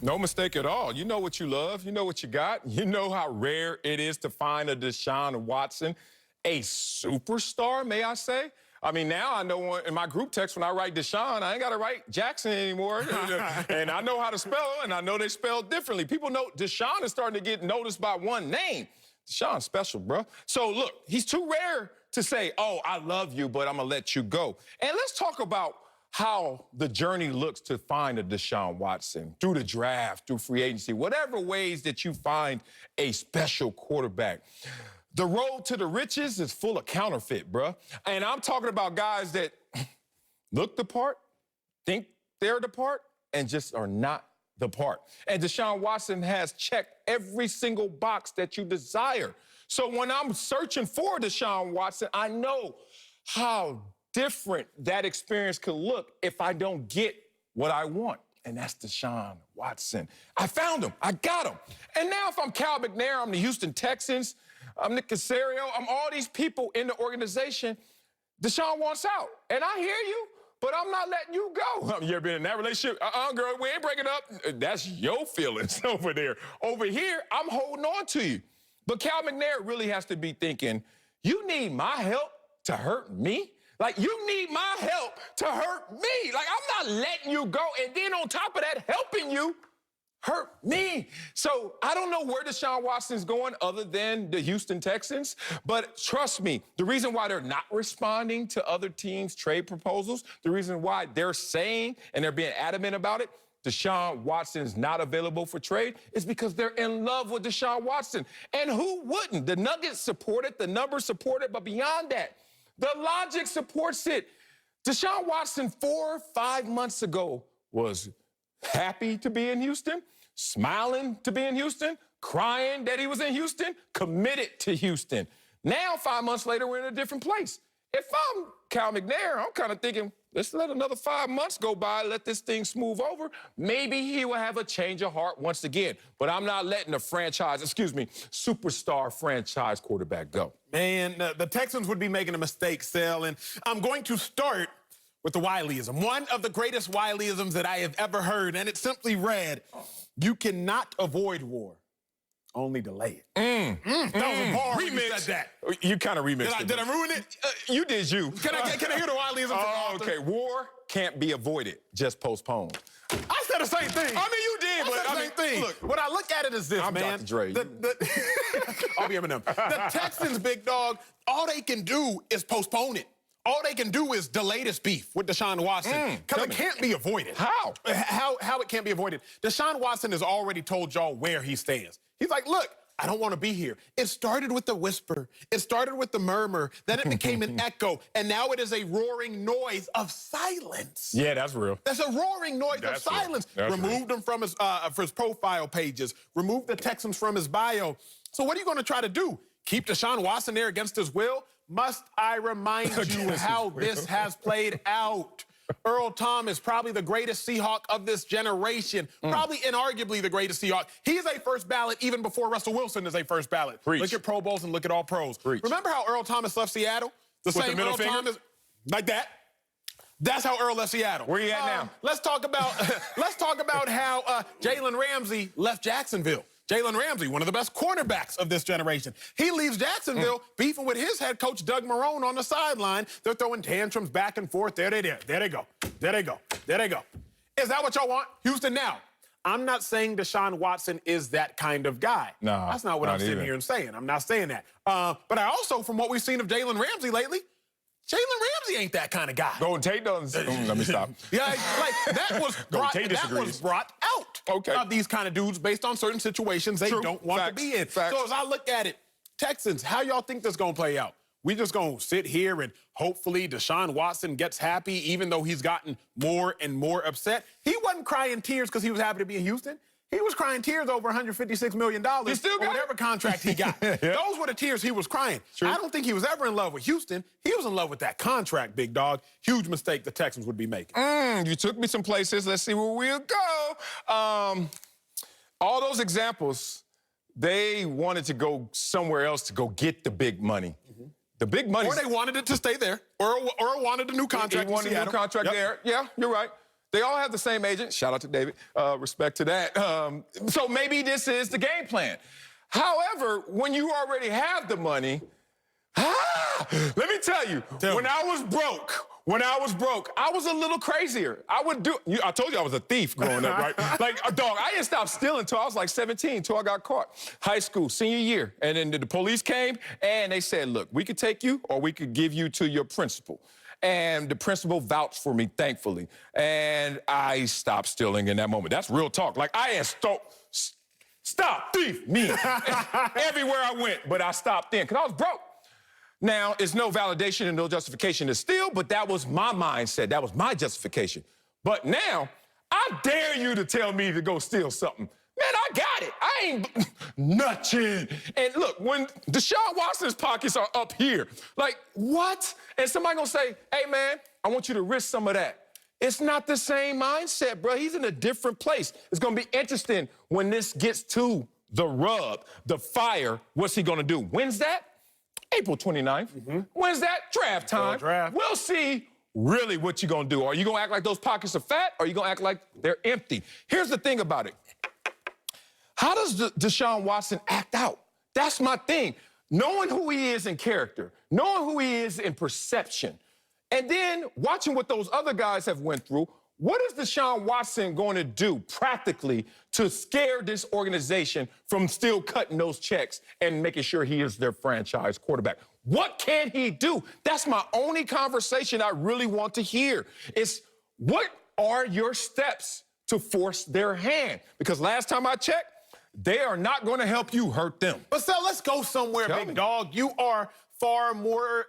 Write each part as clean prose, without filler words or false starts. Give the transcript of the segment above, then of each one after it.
No mistake at all. You know what you love. You know what you got. You know how rare it is to find a Deshaun Watson, a superstar, may I say. I mean, now I know in my group text when I write Deshaun, I ain't got to write Jackson anymore. And I know how to spell, and I know they spell differently. People know Deshaun is starting to get noticed by one name. Deshaun's special, bro. So, look, he's too rare to say, oh, I love you, but I'm going to let you go. And let's talk about how the journey looks to find a Deshaun Watson through the draft, through free agency, whatever ways that you find a special quarterback. The road to the riches is full of counterfeit, bruh. And I'm talking about guys that look the part, think they're the part, and just are not the part. And Deshaun Watson has checked every single box that you desire. So when I'm searching for Deshaun Watson, I know how different that experience could look if I don't get what I want. And that's Deshaun Watson. I found him. I got him. And now if I'm Cal McNair, I'm the Houston Texans, I'm Nick Caserio, I'm all these people in the organization, Deshaun wants out. And I hear you, but I'm not letting you go. You ever been in that relationship? Girl, we ain't breaking up. That's your feelings over there. Over here, I'm holding on to you. But Cal McNair really has to be thinking, you need my help to hurt me? Like, you need my help to hurt me. Like, I'm not letting you go. And then on top of that, helping you hurt me. So I don't know where Deshaun Watson's going other than the Houston Texans. But trust me, the reason why they're not responding to other teams' trade proposals, the reason why they're saying and they're being adamant about it, Deshaun Watson is not available for trade, is because they're in love with Deshaun Watson. And who wouldn't? The Nuggets support it, the numbers support it, but beyond that, the logic supports it. Deshaun Watson 4 or 5 months ago was happy to be in Houston, smiling to be in Houston, crying that he was in Houston, committed to Houston. Now, 5 months later, we're in a different place. If I'm Cal McNair, I'm kind of thinking, let's let another 5 months go by, let this thing smooth over. Maybe he will have a change of heart once again. But I'm not letting a superstar franchise quarterback go. Man, the Texans would be making a mistake, Sel, and I'm going to start with the Wileyism. One of the greatest Wileyisms that I have ever heard, and it simply read, you cannot avoid war, only delay it. That was a bar when you said that. You kind of remixed it. Did I ruin it? You did you. Can I hear the Wileyism? Oh, okay. War can't be avoided, just postponed. I said the same thing. I mean, you did, but I said the same thing. Look, when I look at it as this, I'm man. Dr. Dre. I'll be Emmanuel. The Texans, big dog, all they can do is postpone it. All they can do is delay this beef with Deshaun Watson because it can't be avoided. How? How it can't be avoided? Deshaun Watson has already told y'all where he stands. He's like, look, I don't want to be here. It started with the whisper. It started with the murmur. Then it became an echo. And now it is a roaring noise of silence. Yeah, that's real. That's a roaring noise of silence. Removed him from his profile pages. Removed the Texans from his bio. So what are you going to try to do? Keep Deshaun Watson there against his will? Must I remind you how this has played out? Earl Thomas, probably the greatest Seahawk of this generation. Probably inarguably the greatest Seahawk. He is a first ballot even before Russell Wilson is a first ballot. Preach. Look at Pro Bowls and look at all pros. Preach. Remember how Earl Thomas left Seattle? With same the middle Earl finger? Thomas, like that. That's how Earl left Seattle. Where you at now? Let's talk about how Jalen Ramsey left Jacksonville. Jalen Ramsey, one of the best cornerbacks of this generation. He leaves Jacksonville beefing with his head coach, Doug Marrone, on the sideline. They're throwing tantrums back and forth. There they go. There they go. There they go. Is that what y'all want? Houston, now. I'm not saying Deshaun Watson is that kind of guy. No, that's not what I'm sitting here and saying. I'm not saying that. But I also, from what we've seen of Jalen Ramsey lately, Jalen Ramsey ain't that kind of guy. Golden Tate doesn't. Let me stop. Yeah, like that was brought out of these kind of dudes based on certain situations they don't want to be in. So as I look at it, Texans, how y'all think this gonna play out? We just gonna sit here and hopefully Deshaun Watson gets happy, even though he's gotten more and more upset. He wasn't crying tears because he was happy to be in Houston. He was crying tears over $156 million or whatever contract he got. Those were the tears he was crying. I don't think he was ever in love with Houston. He was in love with that contract, big dog. Huge mistake the Texans would be making. You took me some places. Let's see where we'll go. All those examples, they wanted to go somewhere else to go get the big money. The big money. Or they wanted it to stay there. Or wanted a new contract He wanted a new contract there. Yeah, you're right. They all have the same agent. Shout out to David. Respect to that. So maybe this is the game plan. However, when you already have the money, let me tell you, when I was broke, I was a little crazier. I told you I was a thief growing up, right? Like, dog, I didn't stop stealing until I was like 17, until I got caught. High school, senior year. And then the police came, and they said, look, we could take you, or we could give you to your principal. And the principal vouched for me, thankfully. And I stopped stealing in that moment. That's real talk. Like, I had stop, thief, me. Everywhere I went, but I stopped then, because I was broke. Now, it's no validation and no justification to steal, but that was my mindset. That was my justification. But now, I dare you to tell me to go steal something. Man, I got it. I ain't nothing. And look, when Deshaun Watson's pockets are up here, like, what? And somebody gonna say, hey, man, I want you to risk some of that. It's not the same mindset, bro. He's in a different place. It's gonna be interesting when this gets to the rub, the fire. What's he gonna do? When's that? April 29th. When's that? Draft time. We'll see really what you're gonna do. Are you gonna act like those pockets are fat, or are you gonna act like they're empty? Here's the thing about it. How does Deshaun Watson act out? That's my thing. Knowing who he is in character, knowing who he is in perception, and then watching what those other guys have went through, what is Deshaun Watson going to do practically to scare this organization from still cutting those checks and making sure he is their franchise quarterback? What can he do? That's my only conversation I really want to hear. Is what are your steps to force their hand? Because last time I checked, they are not going to help you hurt them. But so let's go somewhere, big dog. You are far more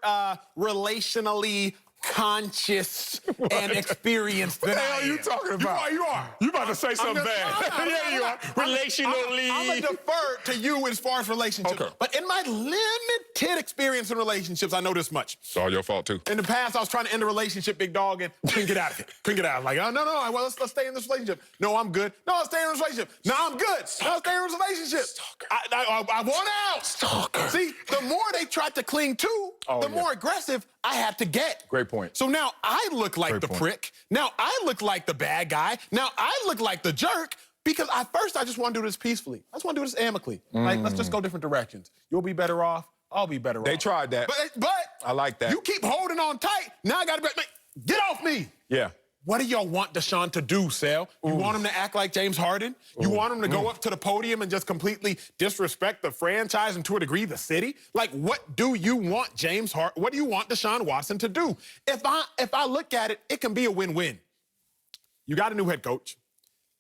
relationally conscious and experienced than I am. What the hell are you talking about? You are. You about to say something bad. Yeah, you are. Relationally. I'm going to defer to you as far as relationships. Okay. But in my limited experience in relationships, I know this much. It's all your fault, too. In the past, I was trying to end a relationship, big dog, and couldn't get out of it. Couldn't get out. I'm like, oh, no, well, let's stay in this relationship. No, I'm good. No, I'll stay in this relationship. No, I'm good. No, I'll stay in this relationship. Stalker. I want out. Stalker. See, the more they tried to cling to, the more aggressive I had to get. Great point. So now I look like the prick. Now I look like the bad guy. Now I look like the jerk because at first I just want to do this peacefully. I just want to do this amicably. Like, let's just go different directions. You'll be better off. I'll be better off. They tried that. But I like that. You keep holding on tight. Now I got to get off me. Yeah. What do y'all want Deshaun to do, Sal? You want him to act like James Harden? You want him to go up to the podium and just completely disrespect the franchise and, to a degree, the city? Like, what do you want what do you want Deshaun Watson to do? If I look at it, it can be a win-win. You got a new head coach.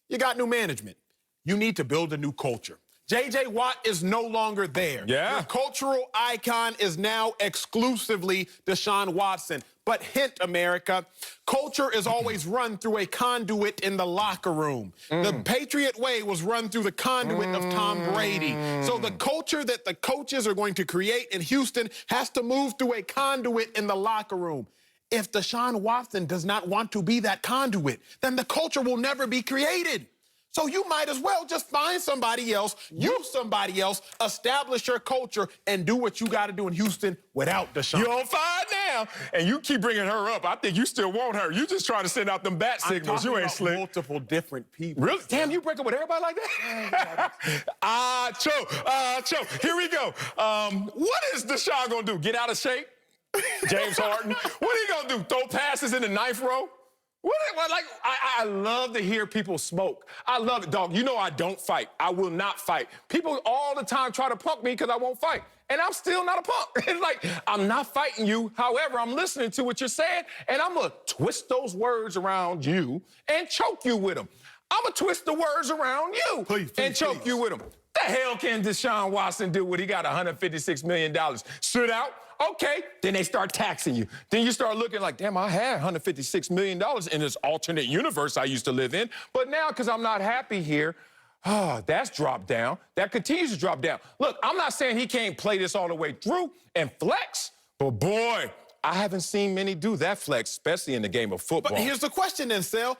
You got new management. You need to build a new culture. J.J. Watt is no longer there. Yeah. Your cultural icon is now exclusively Deshaun Watson. But hint, America, culture is always run through a conduit in the locker room. The Patriot way was run through the conduit of Tom Brady. So the culture that the coaches are going to create in Houston has to move through a conduit in the locker room. If Deshaun Watson does not want to be that conduit, then the culture will never be created. So you might as well just find somebody else, use somebody else, establish your culture, and do what you got to do in Houston without Deshaun. You're on fire now, and you keep bringing her up. I think you still want her. You just trying to send out them bat signals. You ain't slick. Multiple different people. Really? Damn, you break up with everybody like that? Acho. Here we go. What is Deshaun going to do? Get out of shape? James Harden? What are he going to do? Throw passes in the ninth row? I love to hear people smoke. I love it, dog. You know I don't fight. I will not fight. People all the time try to punk me because I won't fight. And I'm still not a punk. It's like, I'm not fighting you. However, I'm listening to what you're saying, and I'm going to twist those words around you and choke you with them. I'm going to twist the words around you and choke you with them. The hell can Deshaun Watson do when he got $156 million? Stood out? Okay, then they start taxing you. Then you start looking like, damn, I had $156 million in this alternate universe I used to live in. But now, because I'm not happy here, that's dropped down. That continues to drop down. Look, I'm not saying he can't play this all the way through and flex, but boy, I haven't seen many do that flex, especially in the game of football. But here's the question then, Sal.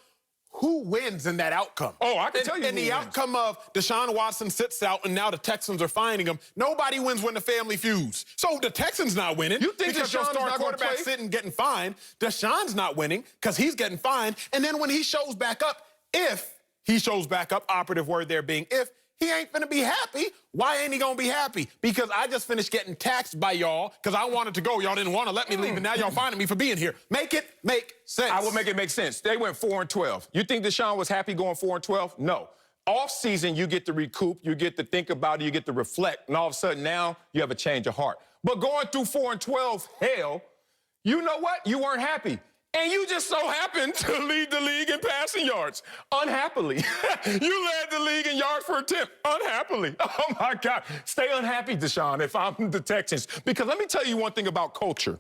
who wins in that outcome? Oh, I can tell you. And the outcome of Deshaun Watson sits out and now the Texans are finding him. Nobody wins when the family feuds. So the Texans not winning. You think because your Deshaun's star not gonna quarterback play? sitting getting fined. Deshaun's not winning because he's getting fined. And then when he shows back up, if he shows back up, operative word there being if, he ain't gonna be happy. Why ain't he gonna be happy? Because I just finished getting taxed by y'all because I wanted to go. Y'all didn't want to let me leave, and now y'all finding me for being here. Make it make sense. I will make it make sense. They went 4-12. You think Deshaun was happy going 4-12? No. Off season, you get to recoup, you get to think about it, you get to reflect, and all of a sudden now you have a change of heart. But going through 4-12, hell, you know what? You weren't happy. And you just so happened to lead the league in passing yards, unhappily. You led the league in yards per attempt, unhappily. Oh, my God. Stay unhappy, Deshaun, if I'm the Texans. Because let me tell you one thing about culture.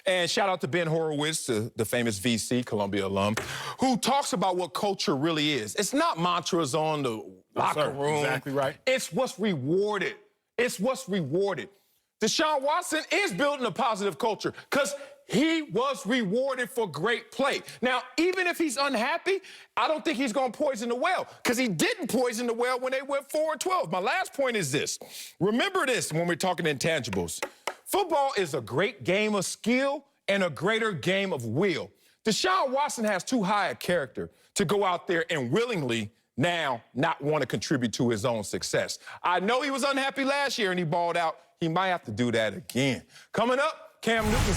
And shout out to Ben Horowitz, the famous VC, Columbia alum, who talks about what culture really is. It's not mantras on the locker room. Exactly right. It's what's rewarded. It's what's rewarded. Deshaun Watson is building a positive culture because he was rewarded for great play. Now, even if he's unhappy, I don't think he's going to poison the well because he didn't poison the well when they went 4-12. My last point is this. Remember this when we're talking intangibles. Football is a great game of skill and a greater game of will. Deshaun Watson has too high a character to go out there and willingly now not want to contribute to his own success. I know he was unhappy last year and he balled out. He might have to do that again. Coming up, Cam Newton.